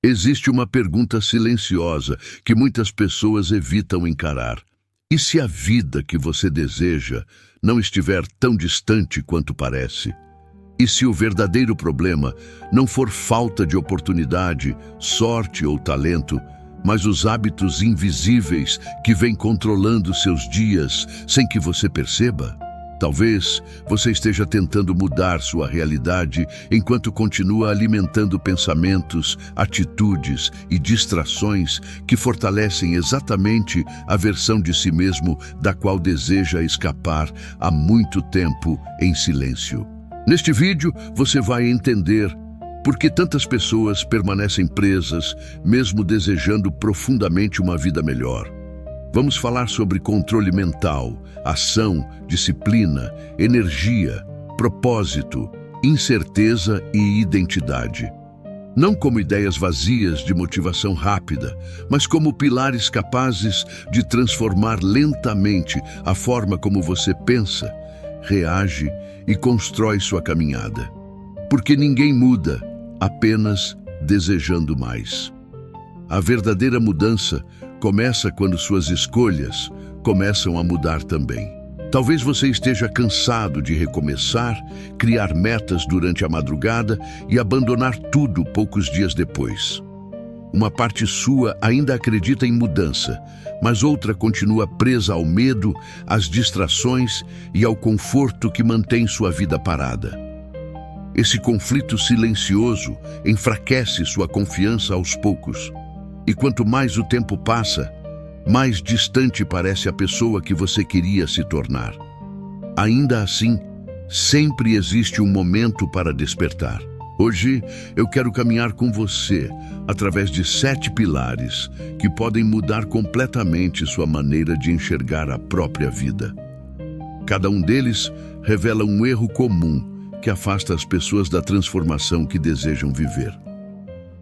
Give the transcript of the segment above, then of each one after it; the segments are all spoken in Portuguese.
Existe uma pergunta silenciosa que muitas pessoas evitam encarar. E se a vida que você deseja não estiver tão distante quanto parece? E se o verdadeiro problema não for falta de oportunidade, sorte ou talento, mas os hábitos invisíveis que vêm controlando seus dias sem que você perceba? Talvez você esteja tentando mudar sua realidade enquanto continua alimentando pensamentos, atitudes e distrações que fortalecem exatamente a versão de si mesmo da qual deseja escapar há muito tempo em silêncio. Neste vídeo, você vai entender por que tantas pessoas permanecem presas, mesmo desejando profundamente uma vida melhor. Vamos falar sobre controle mental, ação, disciplina, energia, propósito, incerteza e identidade. Não como ideias vazias de motivação rápida, mas como pilares capazes de transformar lentamente a forma como você pensa, reage e constrói sua caminhada. Porque ninguém muda apenas desejando mais. A verdadeira mudança começa quando suas escolhas começam a mudar também. Talvez você esteja cansado de recomeçar, criar metas durante a madrugada e abandonar tudo poucos dias depois. Uma parte sua ainda acredita em mudança, mas outra continua presa ao medo, às distrações e ao conforto que mantém sua vida parada. Esse conflito silencioso enfraquece sua confiança aos poucos. E quanto mais o tempo passa, mais distante parece a pessoa que você queria se tornar. Ainda assim, sempre existe um momento para despertar. Hoje, eu quero caminhar com você através de 7 pilares que podem mudar completamente sua maneira de enxergar a própria vida. Cada um deles revela um erro comum que afasta as pessoas da transformação que desejam viver.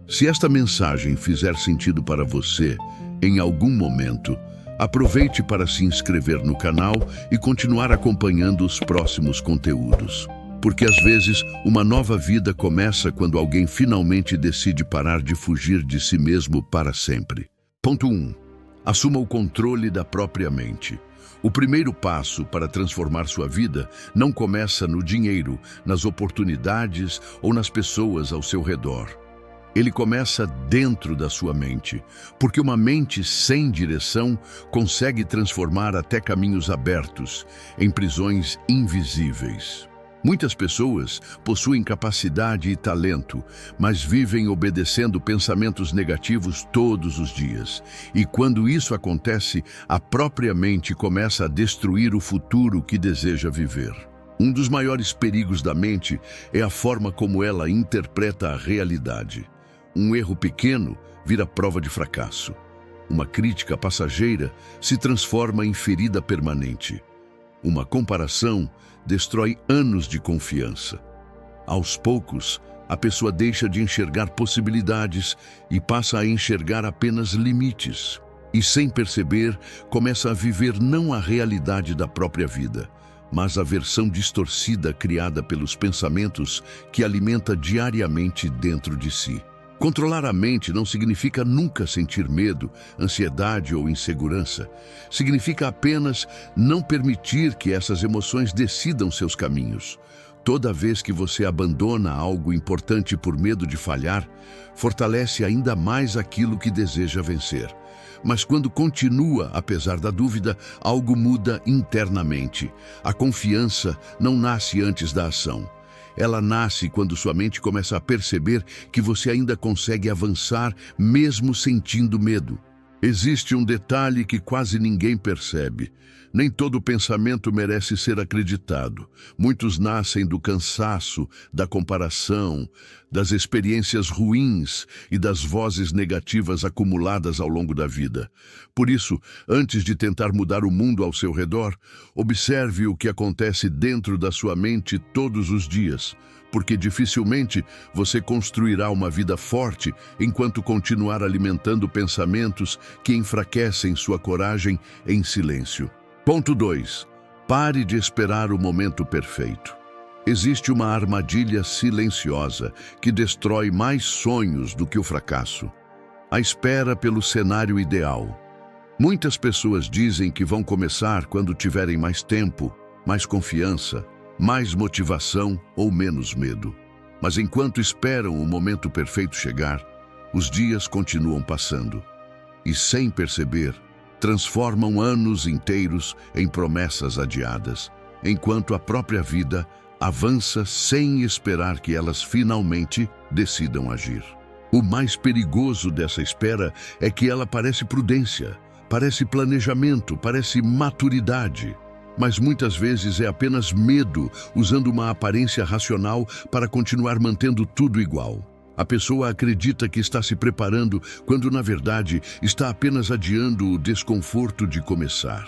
Se esta mensagem fizer sentido para você, em algum momento, aproveite para se inscrever no canal e continuar acompanhando os próximos conteúdos. Porque às vezes, uma nova vida começa quando alguém finalmente decide parar de fugir de si mesmo para sempre. Ponto 1. Assuma o controle da própria mente. O primeiro passo para transformar sua vida não começa no dinheiro, nas oportunidades ou nas pessoas ao seu redor. Ele começa dentro da sua mente, porque uma mente sem direção consegue transformar até caminhos abertos em prisões invisíveis. Muitas pessoas possuem capacidade e talento, mas vivem obedecendo pensamentos negativos todos os dias. E quando isso acontece, a própria mente começa a destruir o futuro que deseja viver. Um dos maiores perigos da mente é a forma como ela interpreta a realidade. Um erro pequeno vira prova de fracasso. Uma crítica passageira se transforma em ferida permanente. Uma comparação destrói anos de confiança. Aos poucos, a pessoa deixa de enxergar possibilidades e passa a enxergar apenas limites. E sem perceber, começa a viver não a realidade da própria vida, mas a versão distorcida criada pelos pensamentos que alimenta diariamente dentro de si. Controlar a mente não significa nunca sentir medo, ansiedade ou insegurança. Significa apenas não permitir que essas emoções decidam seus caminhos. Toda vez que você abandona algo importante por medo de falhar, fortalece ainda mais aquilo que deseja vencer. Mas quando continua, apesar da dúvida, algo muda internamente. A confiança não nasce antes da ação. Ela nasce quando sua mente começa a perceber que você ainda consegue avançar mesmo sentindo medo. Existe um detalhe que quase ninguém percebe. Nem todo pensamento merece ser acreditado. Muitos nascem do cansaço, da comparação, das experiências ruins e das vozes negativas acumuladas ao longo da vida. Por isso, antes de tentar mudar o mundo ao seu redor, observe o que acontece dentro da sua mente todos os dias, porque dificilmente você construirá uma vida forte enquanto continuar alimentando pensamentos que enfraquecem sua coragem em silêncio. Ponto 2. Pare de esperar o momento perfeito. Existe uma armadilha silenciosa que destrói mais sonhos do que o fracasso. A espera pelo cenário ideal. Muitas pessoas dizem que vão começar quando tiverem mais tempo, mais confiança, mais motivação ou menos medo. Mas enquanto esperam o momento perfeito chegar, os dias continuam passando. E sem perceber, transformam anos inteiros em promessas adiadas, enquanto a própria vida avança sem esperar que elas finalmente decidam agir. O mais perigoso dessa espera é que ela parece prudência, parece planejamento, parece maturidade. Mas muitas vezes é apenas medo, usando uma aparência racional para continuar mantendo tudo igual. A pessoa acredita que está se preparando, quando na verdade está apenas adiando o desconforto de começar.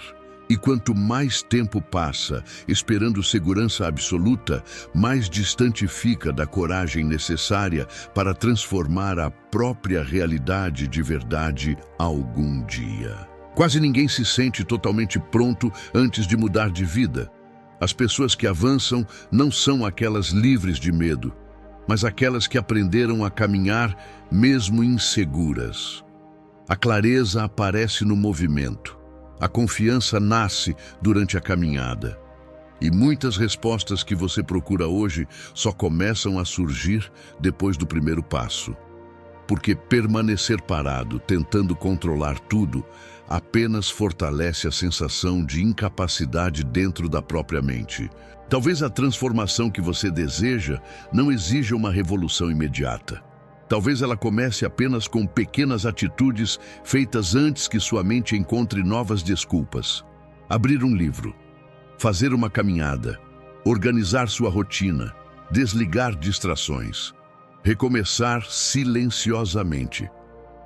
E quanto mais tempo passa esperando segurança absoluta, mais distante fica da coragem necessária para transformar a própria realidade de verdade algum dia. Quase ninguém se sente totalmente pronto antes de mudar de vida. As pessoas que avançam não são aquelas livres de medo, mas aquelas que aprenderam a caminhar mesmo inseguras. A clareza aparece no movimento. A confiança nasce durante a caminhada. E muitas respostas que você procura hoje só começam a surgir depois do primeiro passo. Porque permanecer parado, tentando controlar tudo, apenas fortalece a sensação de incapacidade dentro da própria mente. Talvez a transformação que você deseja não exija uma revolução imediata. Talvez ela comece apenas com pequenas atitudes feitas antes que sua mente encontre novas desculpas. Abrir um livro, fazer uma caminhada, organizar sua rotina, desligar distrações, recomeçar silenciosamente.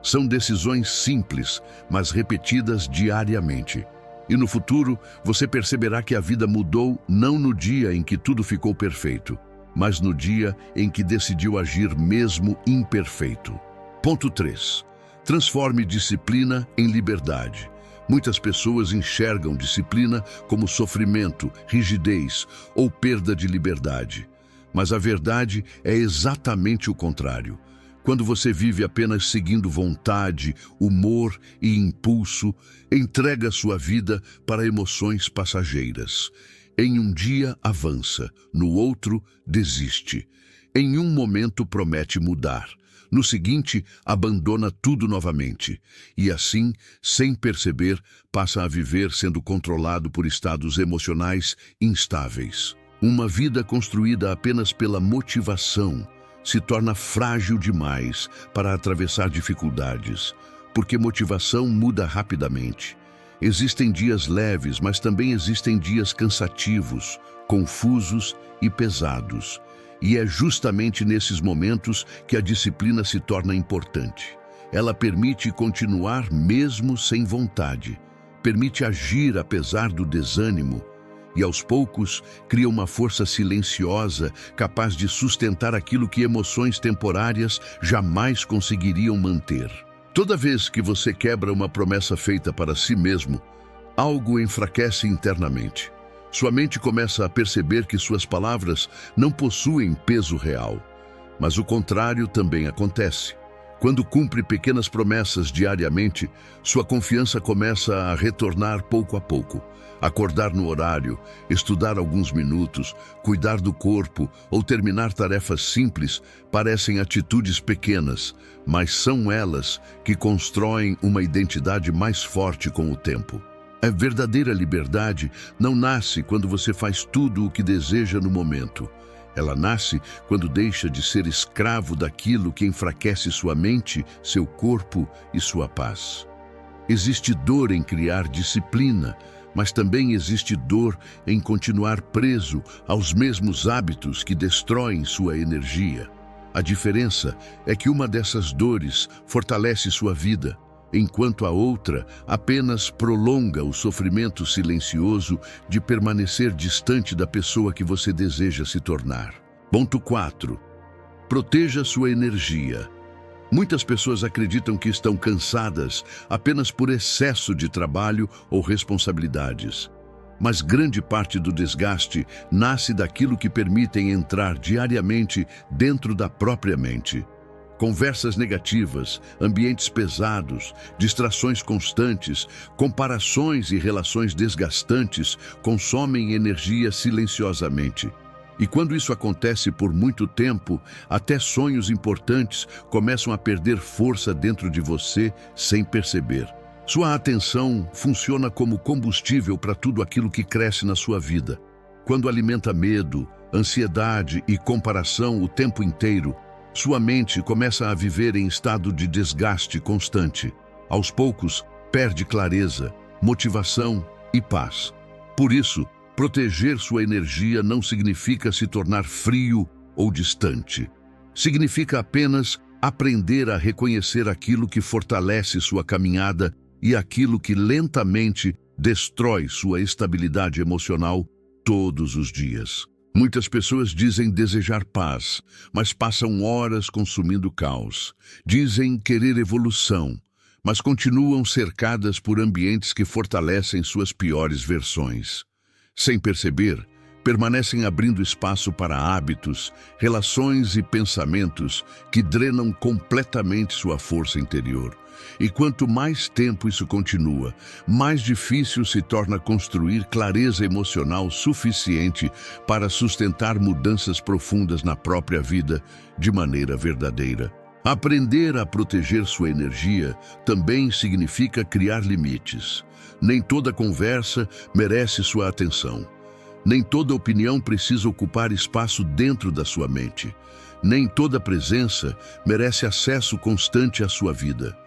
São decisões simples, mas repetidas diariamente. E no futuro, você perceberá que a vida mudou não no dia em que tudo ficou perfeito, mas no dia em que decidiu agir mesmo imperfeito. Ponto 3. Transforme disciplina em liberdade. Muitas pessoas enxergam disciplina como sofrimento, rigidez ou perda de liberdade. Mas a verdade é exatamente o contrário. Quando você vive apenas seguindo vontade, humor e impulso, entrega sua vida para emoções passageiras. Em um dia avança, no outro desiste. Em um momento promete mudar, no seguinte abandona tudo novamente. E assim, sem perceber, passa a viver sendo controlado por estados emocionais instáveis. Uma vida construída apenas pela motivação se torna frágil demais para atravessar dificuldades, porque motivação muda rapidamente. Existem dias leves, mas também existem dias cansativos, confusos e pesados. E é justamente nesses momentos que a disciplina se torna importante. Ela permite continuar mesmo sem vontade, permite agir apesar do desânimo, e aos poucos cria uma força silenciosa capaz de sustentar aquilo que emoções temporárias jamais conseguiriam manter. Toda vez que você quebra uma promessa feita para si mesmo, algo enfraquece internamente. Sua mente começa a perceber que suas palavras não possuem peso real. Mas o contrário também acontece. Quando cumpre pequenas promessas diariamente, sua confiança começa a retornar pouco a pouco. Acordar no horário, estudar alguns minutos, cuidar do corpo ou terminar tarefas simples parecem atitudes pequenas, mas são elas que constroem uma identidade mais forte com o tempo. A verdadeira liberdade não nasce quando você faz tudo o que deseja no momento. Ela nasce quando deixa de ser escravo daquilo que enfraquece sua mente, seu corpo e sua paz. Existe dor em criar disciplina, mas também existe dor em continuar preso aos mesmos hábitos que destroem sua energia. A diferença é que uma dessas dores fortalece sua vida, enquanto a outra apenas prolonga o sofrimento silencioso de permanecer distante da pessoa que você deseja se tornar. Ponto 4. Proteja sua energia. Muitas pessoas acreditam que estão cansadas apenas por excesso de trabalho ou responsabilidades. mas grande parte do desgaste nasce daquilo que permitem entrar diariamente dentro da própria mente. Conversas negativas, ambientes pesados, distrações constantes, comparações e relações desgastantes consomem energia silenciosamente. E quando isso acontece por muito tempo, até sonhos importantes começam a perder força dentro de você sem perceber. Sua atenção funciona como combustível para tudo aquilo que cresce na sua vida. Quando alimenta medo, ansiedade e comparação o tempo inteiro, sua mente começa a viver em estado de desgaste constante. Aos poucos, perde clareza, motivação e paz. Por isso, proteger sua energia não significa se tornar frio ou distante. Significa apenas aprender a reconhecer aquilo que fortalece sua caminhada e aquilo que lentamente destrói sua estabilidade emocional todos os dias. Muitas pessoas dizem desejar paz, mas passam horas consumindo caos. Dizem querer evolução, mas continuam cercadas por ambientes que fortalecem suas piores versões. Sem perceber, permanecem abrindo espaço para hábitos, relações e pensamentos que drenam completamente sua força interior. E quanto mais tempo isso continua, mais difícil se torna construir clareza emocional suficiente para sustentar mudanças profundas na própria vida de maneira verdadeira. Aprender a proteger sua energia também significa criar limites. Nem toda conversa merece sua atenção. Nem toda opinião precisa ocupar espaço dentro da sua mente. Nem toda presença merece acesso constante à sua vida.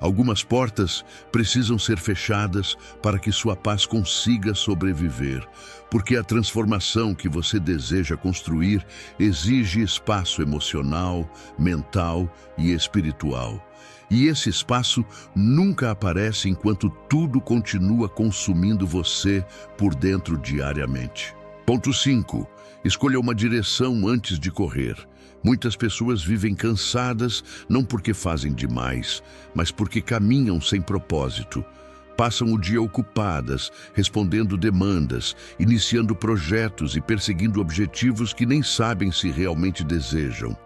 Algumas portas precisam ser fechadas para que sua paz consiga sobreviver, porque a transformação que você deseja construir exige espaço emocional, mental e espiritual. E esse espaço nunca aparece enquanto tudo continua consumindo você por dentro diariamente. Ponto 5. Escolha uma direção antes de correr. Muitas pessoas vivem cansadas não porque fazem demais, mas porque caminham sem propósito. Passam o dia ocupadas, respondendo demandas, iniciando projetos e perseguindo objetivos que nem sabem se realmente desejam.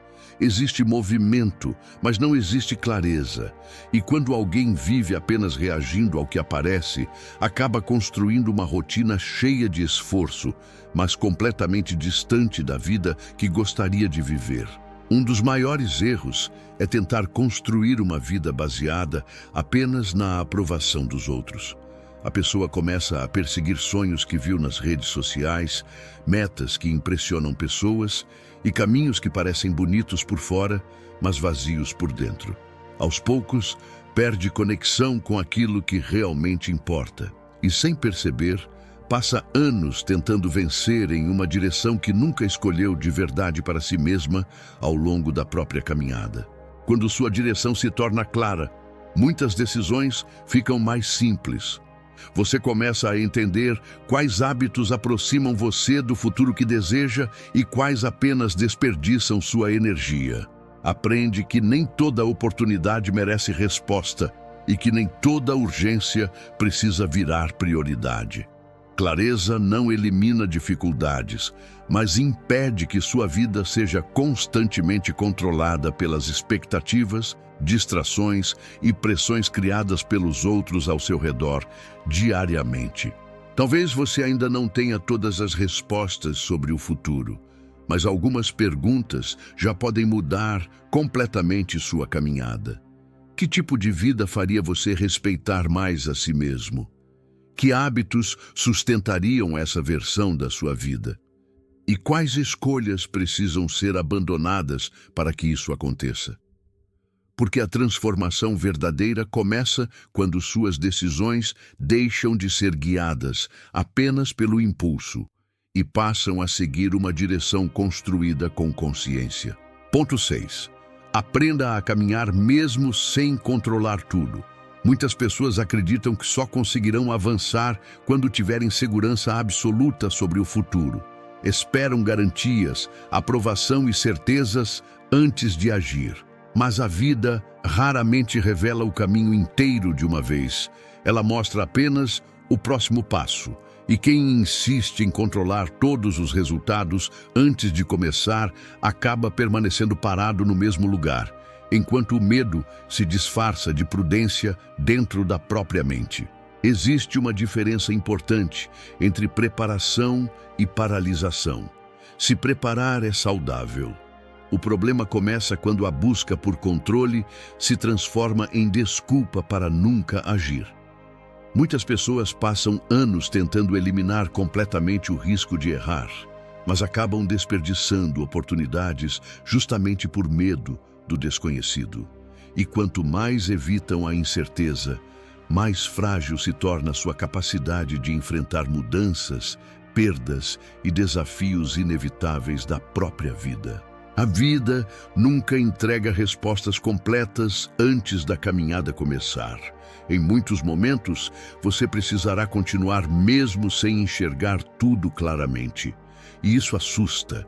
Existe movimento, mas não existe clareza. E quando alguém vive apenas reagindo ao que aparece, acaba construindo uma rotina cheia de esforço, mas completamente distante da vida que gostaria de viver. Um dos maiores erros é tentar construir uma vida baseada apenas na aprovação dos outros. A pessoa começa a perseguir sonhos que viu nas redes sociais, metas que impressionam pessoas e caminhos que parecem bonitos por fora, mas vazios por dentro. Aos poucos, perde conexão com aquilo que realmente importa e, sem perceber, passa anos tentando vencer em uma direção que nunca escolheu de verdade para si mesma ao longo da própria caminhada. Quando sua direção se torna clara, muitas decisões ficam mais simples. Você começa a entender quais hábitos aproximam você do futuro que deseja e quais apenas desperdiçam sua energia. Aprende que nem toda oportunidade merece resposta e que nem toda urgência precisa virar prioridade. Clareza não elimina dificuldades, mas impede que sua vida seja constantemente controlada pelas expectativas, distrações e pressões criadas pelos outros ao seu redor diariamente. Talvez você ainda não tenha todas as respostas sobre o futuro, mas algumas perguntas já podem mudar completamente sua caminhada. Que tipo de vida faria você respeitar mais a si mesmo? Que hábitos sustentariam essa versão da sua vida? E quais escolhas precisam ser abandonadas para que isso aconteça? Porque a transformação verdadeira começa quando suas decisões deixam de ser guiadas apenas pelo impulso e passam a seguir uma direção construída com consciência. Ponto 6. Aprenda a caminhar mesmo sem controlar tudo. Muitas pessoas acreditam que só conseguirão avançar quando tiverem segurança absoluta sobre o futuro. Esperam garantias, aprovação e certezas antes de agir. Mas a vida raramente revela o caminho inteiro de uma vez. Ela mostra apenas o próximo passo. E quem insiste em controlar todos os resultados antes de começar acaba permanecendo parado no mesmo lugar, enquanto o medo se disfarça de prudência dentro da própria mente. Existe uma diferença importante entre preparação e paralisação. Se preparar é saudável. O problema começa quando a busca por controle se transforma em desculpa para nunca agir. Muitas pessoas passam anos tentando eliminar completamente o risco de errar, mas acabam desperdiçando oportunidades justamente por medo do desconhecido. E quanto mais evitam a incerteza, mais frágil se torna sua capacidade de enfrentar mudanças, perdas e desafios inevitáveis da própria vida. A vida nunca entrega respostas completas antes da caminhada começar. Em muitos momentos, você precisará continuar mesmo sem enxergar tudo claramente. E isso assusta,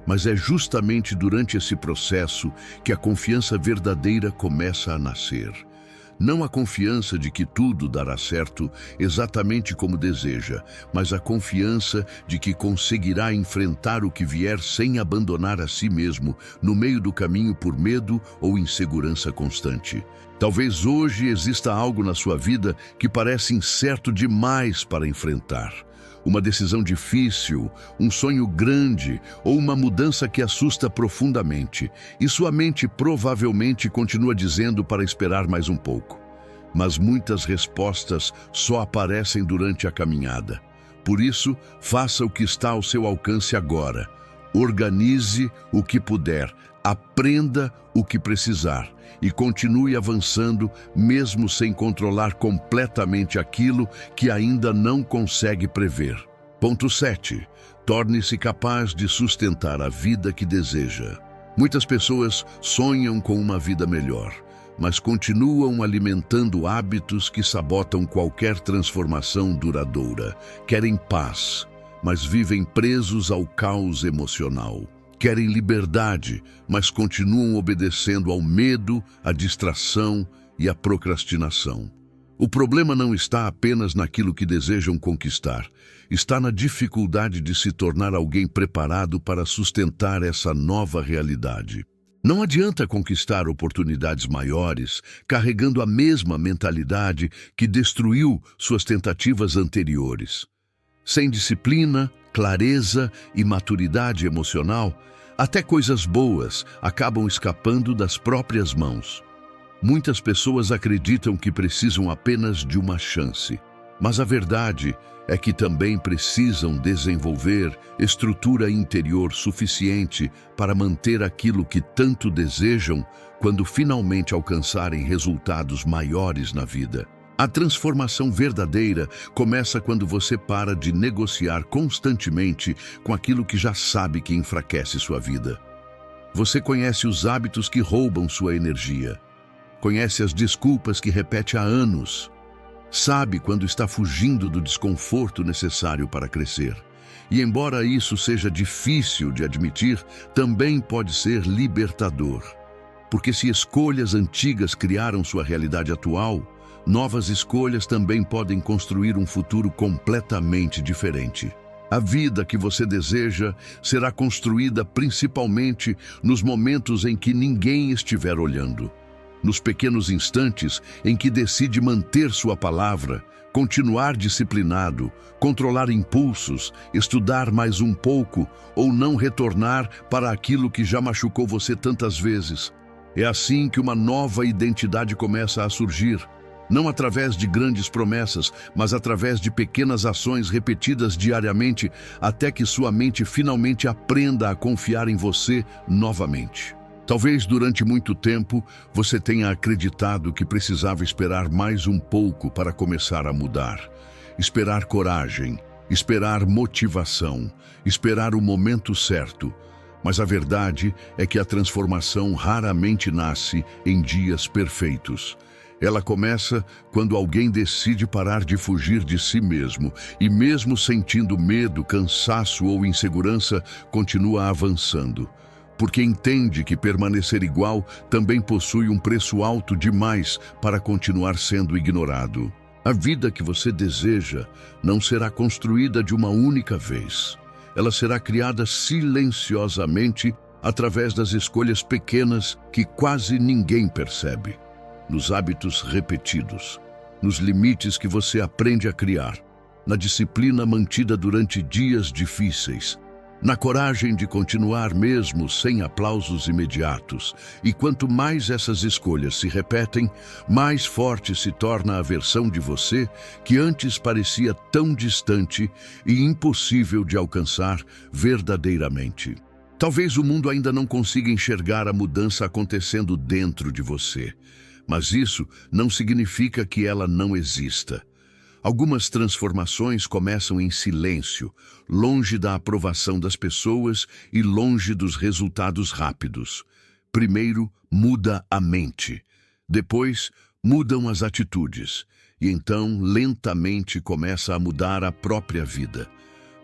mas é justamente durante esse processo que a confiança verdadeira começa a nascer. Não a confiança de que tudo dará certo exatamente como deseja, mas a confiança de que conseguirá enfrentar o que vier sem abandonar a si mesmo no meio do caminho por medo ou insegurança constante. Talvez hoje exista algo na sua vida que parece incerto demais para enfrentar. Uma decisão difícil, um sonho grande ou uma mudança que assusta profundamente. E sua mente provavelmente continua dizendo para esperar mais um pouco. Mas muitas respostas só aparecem durante a caminhada. Por isso, faça o que está ao seu alcance agora. Organize o que puder, aprenda o que precisar e continue avançando mesmo sem controlar completamente aquilo que ainda não consegue prever. Ponto 7. Torne-se capaz de sustentar a vida que deseja. Muitas pessoas sonham com uma vida melhor, mas continuam alimentando hábitos que sabotam qualquer transformação duradoura. Querem paz, mas vivem presos ao caos emocional. Querem liberdade, mas continuam obedecendo ao medo, à distração e à procrastinação. O problema não está apenas naquilo que desejam conquistar, está na dificuldade de se tornar alguém preparado para sustentar essa nova realidade. Não adianta conquistar oportunidades maiores carregando a mesma mentalidade que destruiu suas tentativas anteriores. Sem disciplina, clareza e maturidade emocional, até coisas boas acabam escapando das próprias mãos. Muitas pessoas acreditam que precisam apenas de uma chance, mas a verdade é que também precisam desenvolver estrutura interior suficiente para manter aquilo que tanto desejam quando finalmente alcançarem resultados maiores na vida. A transformação verdadeira começa quando você para de negociar constantemente com aquilo que já sabe que enfraquece sua vida. Você conhece os hábitos que roubam sua energia. Conhece as desculpas que repete há anos. Sabe quando está fugindo do desconforto necessário para crescer. E embora isso seja difícil de admitir, também pode ser libertador. Porque se escolhas antigas criaram sua realidade atual, novas escolhas também podem construir um futuro completamente diferente. A vida que você deseja será construída principalmente nos momentos em que ninguém estiver olhando. Nos pequenos instantes em que decide manter sua palavra, continuar disciplinado, controlar impulsos, estudar mais um pouco ou não retornar para aquilo que já machucou você tantas vezes. É assim que uma nova identidade começa a surgir. Não através de grandes promessas, mas através de pequenas ações repetidas diariamente, até que sua mente finalmente aprenda a confiar em você novamente. Talvez durante muito tempo você tenha acreditado que precisava esperar mais um pouco para começar a mudar. Esperar coragem, esperar motivação, esperar o momento certo. Mas a verdade é que a transformação raramente nasce em dias perfeitos. Ela começa quando alguém decide parar de fugir de si mesmo e, mesmo sentindo medo, cansaço ou insegurança, continua avançando. Porque entende que permanecer igual também possui um preço alto demais para continuar sendo ignorado. A vida que você deseja não será construída de uma única vez. Ela será criada silenciosamente através das escolhas pequenas que quase ninguém percebe, nos hábitos repetidos, nos limites que você aprende a criar, na disciplina mantida durante dias difíceis, na coragem de continuar mesmo sem aplausos imediatos. E quanto mais essas escolhas se repetem, mais forte se torna a versão de você que antes parecia tão distante e impossível de alcançar verdadeiramente. Talvez o mundo ainda não consiga enxergar a mudança acontecendo dentro de você, mas isso não significa que ela não exista. Algumas transformações começam em silêncio, longe da aprovação das pessoas e longe dos resultados rápidos. Primeiro, muda a mente. Depois, mudam as atitudes. E então, lentamente, começa a mudar a própria vida.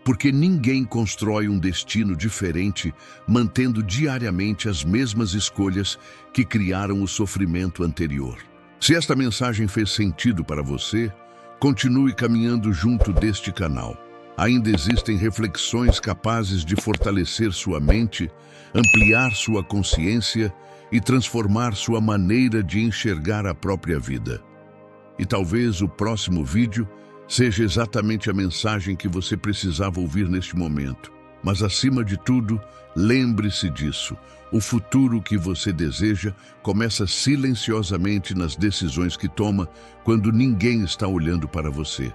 Porque ninguém constrói um destino diferente mantendo diariamente as mesmas escolhas que criaram o sofrimento anterior. Se esta mensagem fez sentido para você, continue caminhando junto deste canal. Ainda existem reflexões capazes de fortalecer sua mente, ampliar sua consciência e transformar sua maneira de enxergar a própria vida. E talvez o próximo vídeo seja exatamente a mensagem que você precisava ouvir neste momento. Mas acima de tudo, lembre-se disso. O futuro que você deseja começa silenciosamente nas decisões que toma quando ninguém está olhando para você.